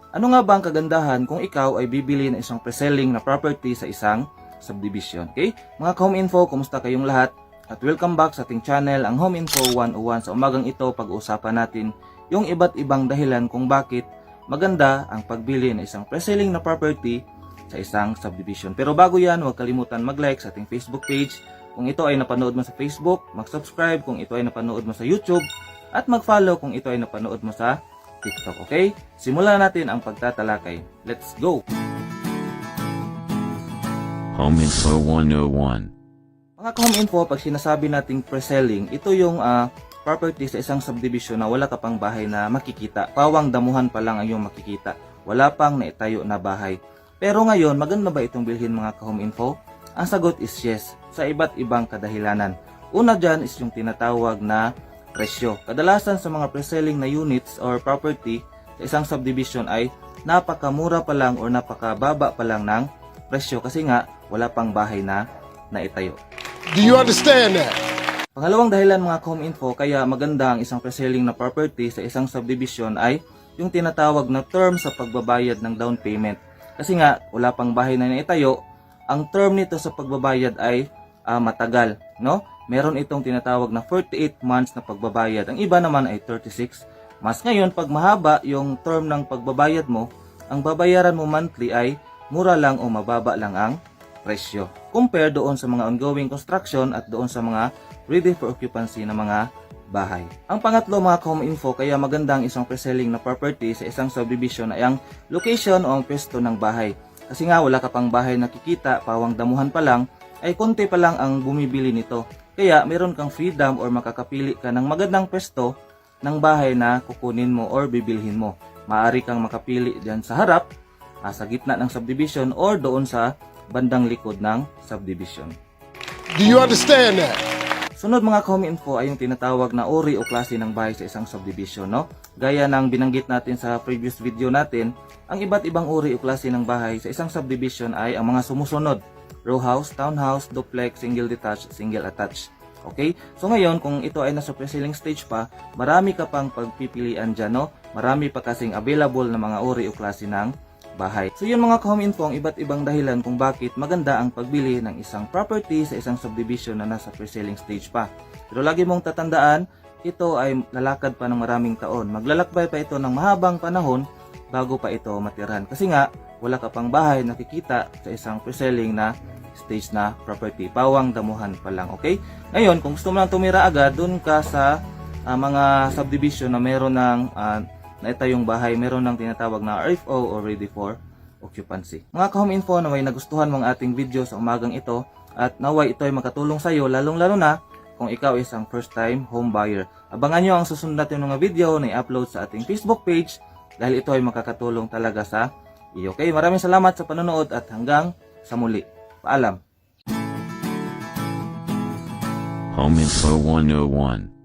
Ano nga ba ang kagandahan kung ikaw ay bibili ng isang pre-selling na property sa isang subdivision? Okay? Mga ka-home info, kumusta kayong lahat? At welcome back sa ating channel, ang Home Info 101. Sa umagang ito, pag-uusapan natin yung iba't ibang dahilan kung bakit maganda ang pagbili ng isang pre-selling na property sa isang subdivision. Pero bago yan, huwag kalimutan mag-like sa ating Facebook page. Kung ito ay napanood mo sa Facebook, mag-subscribe kung ito ay napanood mo sa YouTube, at mag-follow kung ito ay napanood mo sa TikTok. Okay? Simulan natin ang pagtatalakay. Let's go! Home Info 101. Mga ka-home info, pag sinasabi nating pre-selling, ito yung property sa isang subdivision na wala ka pang bahay na makikita. Pawang damuhan pa lang ang iyong makikita. Wala pang naitayo na bahay. Pero ngayon, maganda ba itong bilhin mga ka-home info? Ang sagot is yes, sa iba't ibang kadahilanan. Una dyan is yung tinatawag na presyo. Kadalasan sa mga pre-selling na units or property sa isang subdivision ay napakamura pa lang or napakababa pa lang ng presyo kasi nga wala pang bahay na naitayo. Do you understand that? Pangalawang dahilan mga ka-home info kaya maganda ang isang pre-selling na property sa isang subdivision ay yung tinatawag na term sa pagbabayad ng down payment. Kasi nga wala pang bahay na naitayo, ang term nito sa pagbabayad ay matagal, no? Meron itong tinatawag na 48 months na pagbabayad. Ang iba naman ay 36 months. Ngayon, pag mahaba yung term ng pagbabayad mo, ang babayaran mo monthly ay mura lang o mababa lang ang presyo. Compare doon sa mga ongoing construction at doon sa mga ready for occupancy na mga bahay. Ang pangatlo mga ka-home info kaya magandang isang pre-selling na property sa isang subdivision ay ang location o ang pwesto ng bahay. Kasi nga wala ka pang bahay nakikita, pawang damuhan pa lang, ay konti pa lang ang bumibili nito. Kaya meron kang freedom or makakapili ka ng magandang pwesto ng bahay na kukunin mo or bibilhin mo. Maaari kang makapili diyan sa harap, sa gitna ng subdivision or doon sa bandang likod ng subdivision. Do you understand that? Sunod mga ka-home info ay yung tinatawag na uri o klase ng bahay sa isang subdivision, no? Gaya ng binanggit natin sa previous video natin, ang iba't ibang uri o klase ng bahay sa isang subdivision ay ang mga sumusunod: row house, townhouse, duplex, single detached, single attached. Okay? So ngayon, kung ito ay nasa pre-selling stage pa, marami ka pang pagpipilian dyan, no? Marami pa kasing available na mga uri o klase ng bahay. So yun mga ka-home info ang iba't ibang dahilan kung bakit maganda ang pagbili ng isang property sa isang subdivision na nasa pre-selling stage pa. Pero lagi mong tatandaan, ito ay lalakad pa ng maraming taon. Maglalakbay pa ito ng mahabang panahon bago pa ito matirhan. Kasi nga, wala ka pang bahay nakikita sa isang pre-selling na stage na property. Pawang damuhan pa lang, okay? Ngayon, kung gusto mo lang tumira agad, dun ka sa mga subdivision na meron ng naitayong bahay, meron ng tinatawag na RFO or ready for occupancy. Mga ka-home info, naway nagustuhan mong ating video sa umagang ito at naway ito ay makatulong sa iyo lalong-lalo na kung ikaw isang first time home buyer. Abangan nyo ang susunod natin mga video na i-upload sa ating Facebook page dahil ito ay makakatulong talaga sa iyo. Okay, maraming salamat sa panonood at hanggang sa muli. Paalam. Home Info 101.